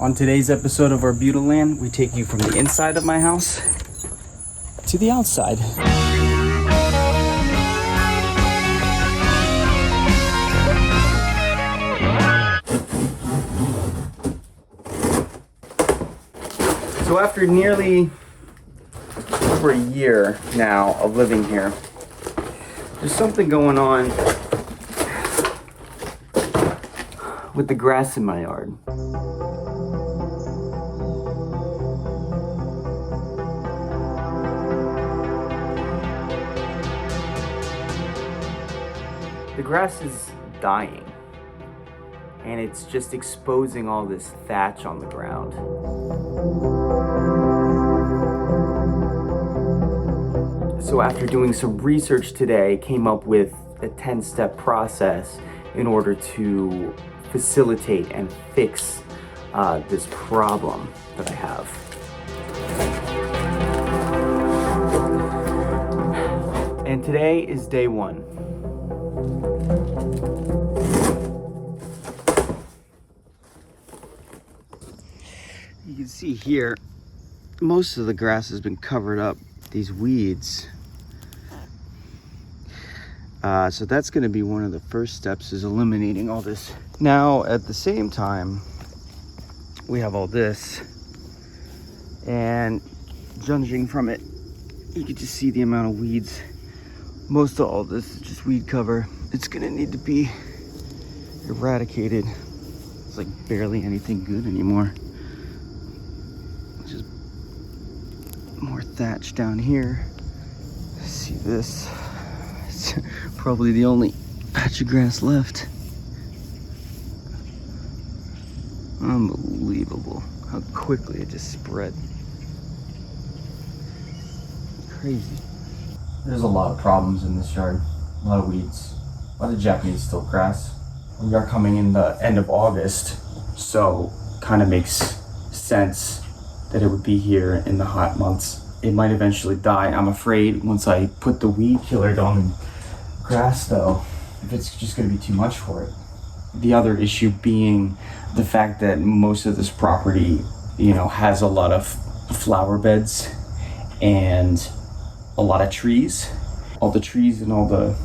On today's episode of Arbutaland, we take you from the inside of my house to the outside. So after nearly over a year now of living here, there's something going on with the grass in my yard. The grass is dying, and it's just exposing all this thatch on the ground. So after doing some research today, came up with a 10-step process in order to facilitate and fix this problem that I have. And today is day one. You can see here, most of the grass has been covered up, these weeds. So that's going to be one of the first steps, is eliminating all this. Now, at the same time, we have all this, and judging from it, you can just see the amount of weeds. Most of all this is just weed cover. It's going to need to be eradicated. It's like barely anything good anymore. Just more thatch down here. See this? It's probably the only patch of grass left. Unbelievable how quickly it just spread. Crazy. There's a lot of problems in this yard. A lot of weeds. A lot of Japanese stilt grass. We are coming in the end of August, so kind of makes sense that it would be here in the hot months. It might eventually die, I'm afraid, once I put the weed killer down in grass, though, if it's just going to be too much for it. The other issue being the fact that most of this property, has a lot of flower beds and a lot of trees. All the trees and all the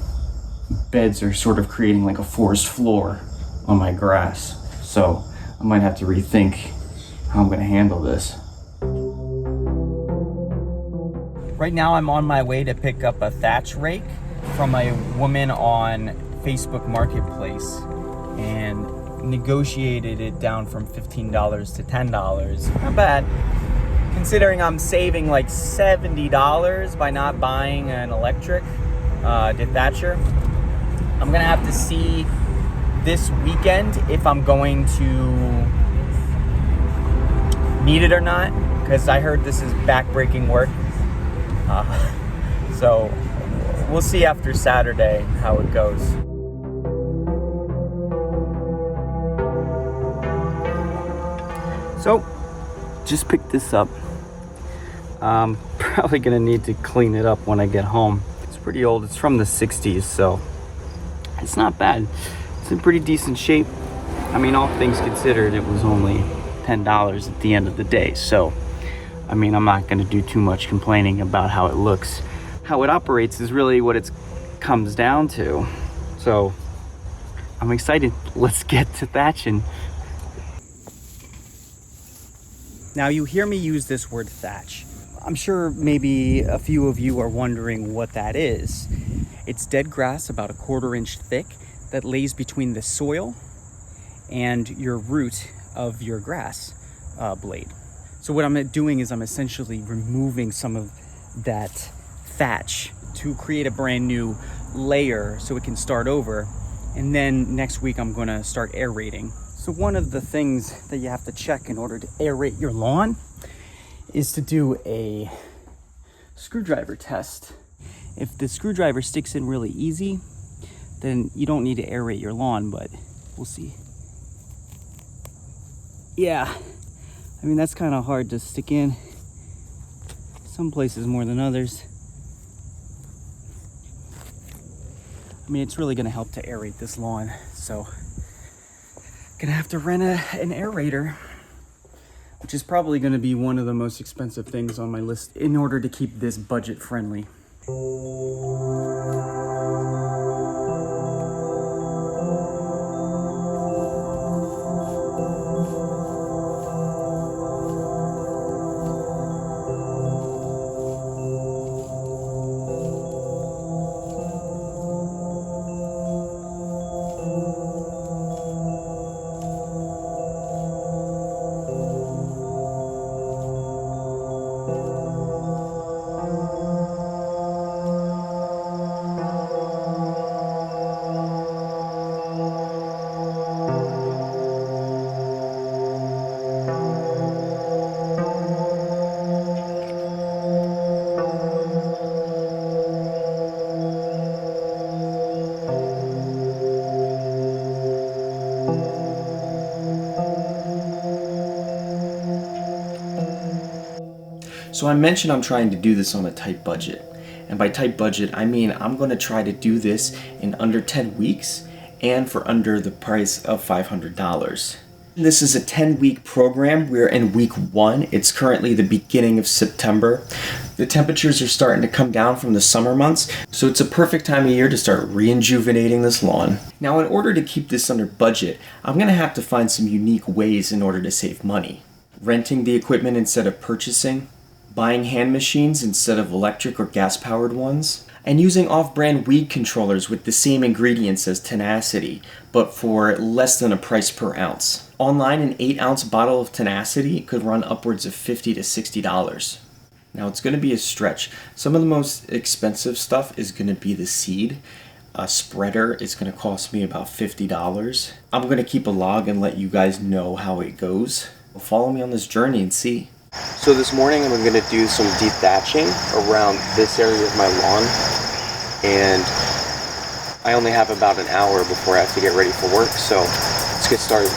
beds are sort of creating like a forest floor on my grass. So I might have to rethink how I'm going to handle this. Right now I'm on my way to pick up a thatch rake from a woman on Facebook Marketplace and negotiated it down from $15 to $10. Not bad, considering I'm saving like $70 by not buying an electric dethatcher. I'm gonna have to see this weekend if I'm going to need it or not, because I heard this is back-breaking work. So we'll see after Saturday how it goes. So just picked this up. I'm probably gonna need to clean it up when I get home. It's pretty old. It's from the 60s, so it's not bad. It's in pretty decent shape. I mean, all things considered, it was only $10 at the end of the day. So, I mean, I'm not gonna do too much complaining about how it looks. How it operates is really what it comes down to. So, I'm excited. Let's get to thatching. Now, you hear me use this word thatch. I'm sure maybe a few of you are wondering what that is. It's dead grass about a 1/4 inch thick that lays between the soil and your root of your grass blade. So what I'm doing is I'm essentially removing some of that thatch to create a brand new layer so it can start over. And then next week I'm gonna start aerating. So one of the things that you have to check in order to aerate your lawn is to do a screwdriver test. If the screwdriver sticks in really easy, then you don't need to aerate your lawn, but we'll see. Yeah, I mean, that's kind of hard to stick in. Some places more than others. I mean, it's really gonna help to aerate this lawn, so gonna have to rent an aerator. which is probably going to be one of the most expensive things on my list in order to keep this budget friendly. So I mentioned I'm trying to do this on a tight budget. And by tight budget, I mean I'm going to try to do this in under 10 weeks and for under the price of $500. This is a 10-week program. We're in week 1. It's currently the beginning of September. The temperatures are starting to come down from the summer months, so it's a perfect time of year to start rejuvenating this lawn. Now, in order to keep this under budget, I'm going to have to find some unique ways in order to save money. Renting the equipment instead of purchasing, buying hand machines instead of electric or gas-powered ones, and using off-brand weed controllers with the same ingredients as Tenacity, but for less than a price per ounce. Online, an 8-ounce bottle of Tenacity could run upwards of $50 to $60. Now, it's going to be a stretch. Some of the most expensive stuff is going to be the seed. A spreader is going to cost me about $50. I'm going to keep a log and let you guys know how it goes. Follow me on this journey and see. So this morning I'm going to do some deep thatching around this area of my lawn, and I only have about an hour before I have to get ready for work, so let's get started.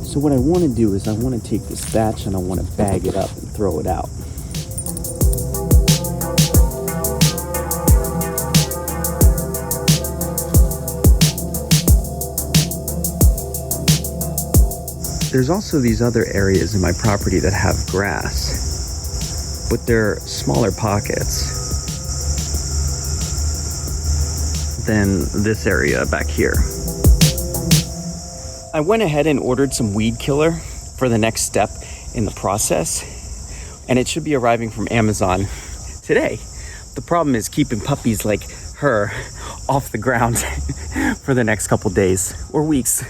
So what I want to do is I want to take this thatch and I want to bag it up and throw it out. There's also these other areas in my property that have grass, but they're smaller pockets than this area back here. I went ahead and ordered some weed killer for the next step in the process, and it should be arriving from Amazon today. The problem is keeping puppies like her off the ground for the next couple days or weeks.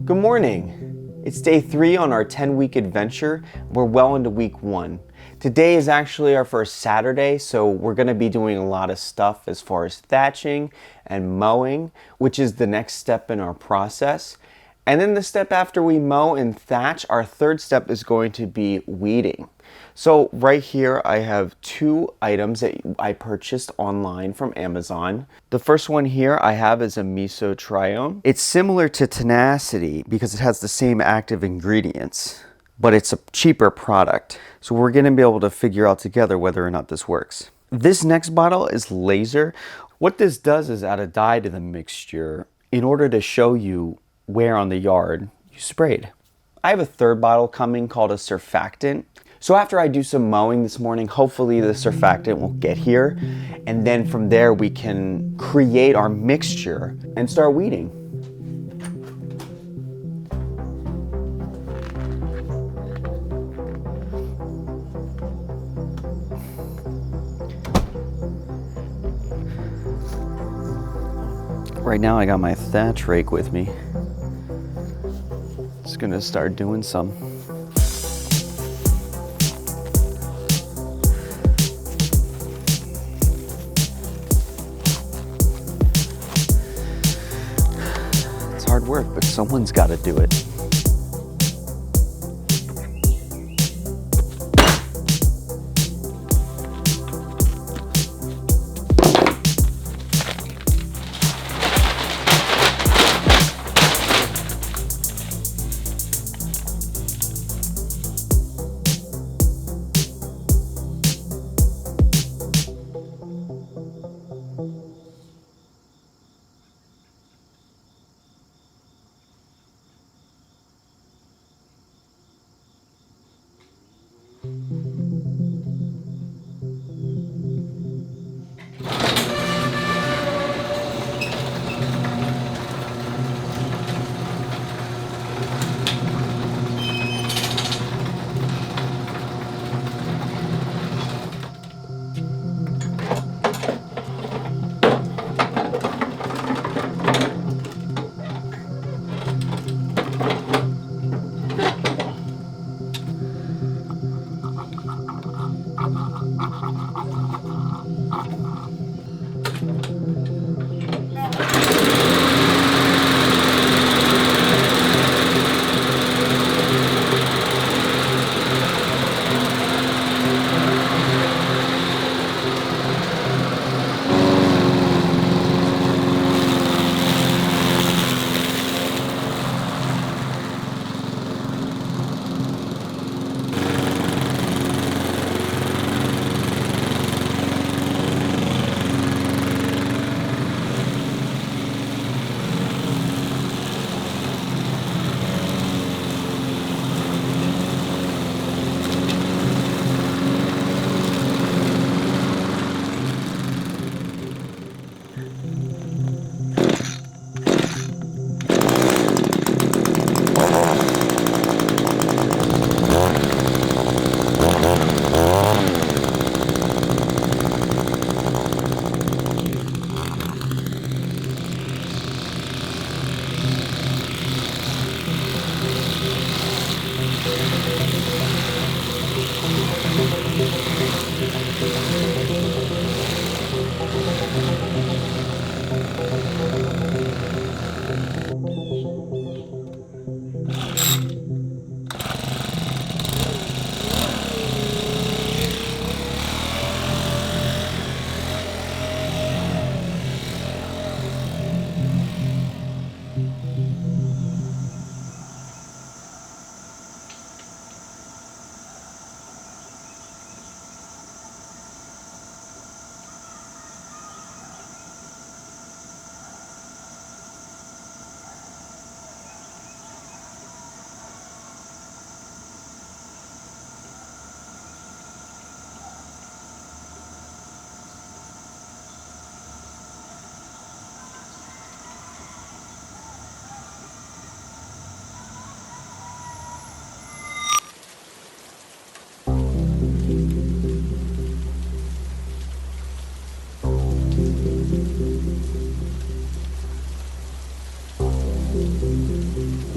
Good morning. It's day 3 on our 10-week adventure. We're well into week 1. Today is actually our first Saturday, so we're going to be doing a lot of stuff as far as thatching and mowing, which is the next step in our process. And then the step after we mow and thatch, our third step is going to be weeding. So right here I have 2 items that I purchased online from Amazon. The first one here I have is a misotrione. It's similar to Tenacity because it has the same active ingredients, but it's a cheaper product. So we're going to be able to figure out together whether or not this works. This next bottle is laser. What this does is add a dye to the mixture in order to show you where on the yard you sprayed. I have a third bottle coming called a surfactant. So after I do some mowing this morning, hopefully the surfactant will get here, and then from there we can create our mixture and start weeding. Right now I got my thatch rake with me. Just gonna start doing some. It's hard work, but someone's gotta do it.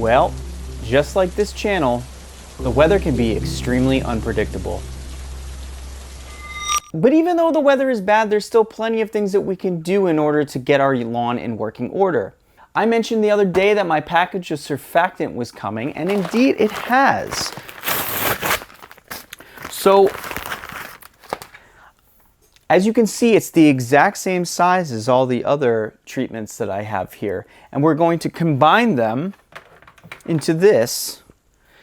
Well, just like this channel, the weather can be extremely unpredictable. But even though the weather is bad, there's still plenty of things that we can do in order to get our lawn in working order. I mentioned the other day that my package of surfactant was coming, and indeed it has. So, as you can see, it's the exact same size as all the other treatments that I have here. And we're going to combine them into this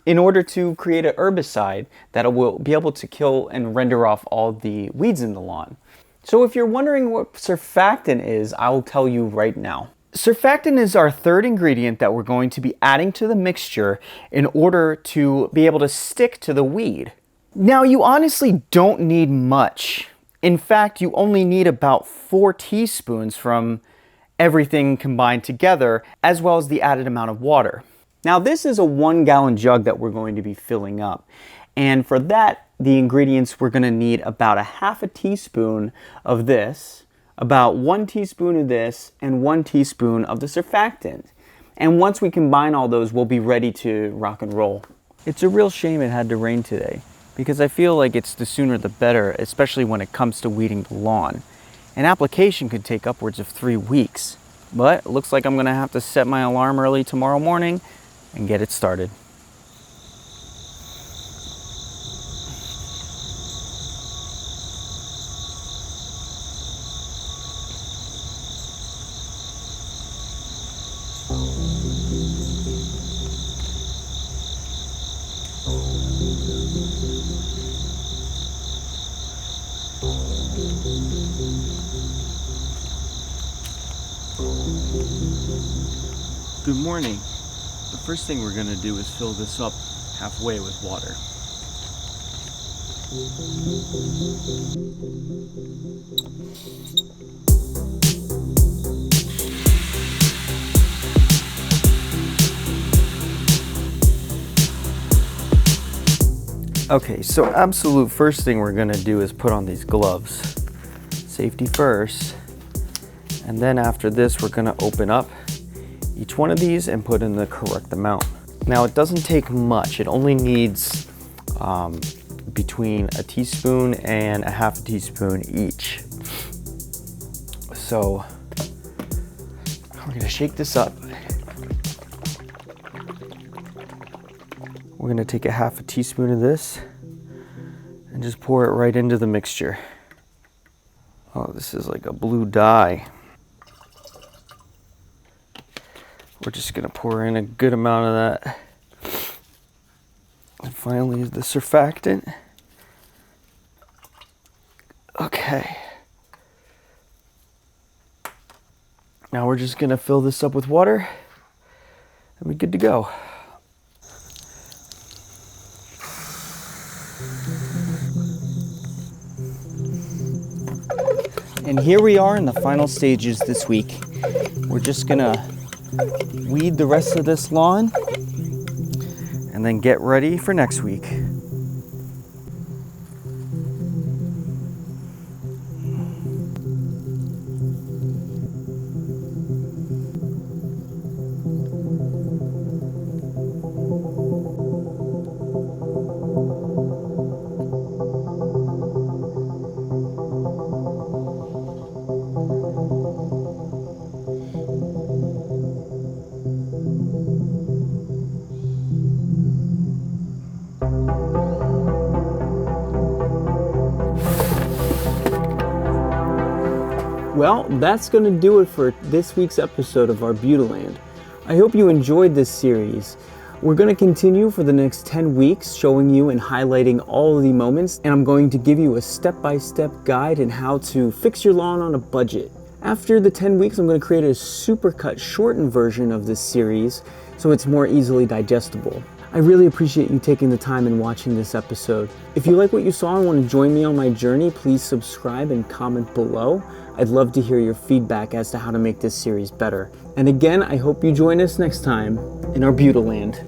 in order to create an herbicide that will be able to kill and render off all the weeds in the lawn. So if you're wondering what surfactant is, I will tell you right now. Surfactant is our third ingredient that we're going to be adding to the mixture in order to be able to stick to the weed. Now, you honestly don't need much. In fact, you only need about 4 teaspoons from everything combined together, as well as the added amount of water. Now, this is a 1-gallon jug that we're going to be filling up. And for that, the ingredients, we're going to need about a half a teaspoon of this, about 1 teaspoon of this, and 1 teaspoon of the surfactant. And once we combine all those, we'll be ready to rock and roll. It's a real shame it had to rain today, because I feel like it's the sooner the better, especially when it comes to weeding the lawn. An application could take upwards of 3 weeks, but it looks like I'm gonna have to set my alarm early tomorrow morning and get it started. Good morning. The first thing we're going to do is fill this up halfway with water. Okay, so absolute first thing we're going to do is put on these gloves. Safety first. And then after this, we're going to open up each one of these and put in the correct amount. Now, it doesn't take much. It only needs between a teaspoon and a half a teaspoon each. So we're gonna shake this up. We're gonna take a half a teaspoon of this and just pour it right into the mixture. Oh, this is like a blue dye. We're just gonna pour in a good amount of that. And finally, the surfactant. Okay. Now we're just gonna fill this up with water and we're good to go. And here we are in the final stages this week. We're just gonna weed the rest of this lawn and then get ready for next week. Well, that's going to do it for this week's episode of Arbutaland. I hope you enjoyed this series. We're going to continue for the next 10 weeks showing you and highlighting all of the moments, and I'm going to give you a step-by-step guide in how to fix your lawn on a budget. After the 10 weeks, I'm going to create a supercut shortened version of this series so it's more easily digestible. I really appreciate you taking the time and watching this episode. If you like what you saw and want to join me on my journey, please subscribe and comment below. I'd love to hear your feedback as to how to make this series better. And again, I hope you join us next time in Arbutaland.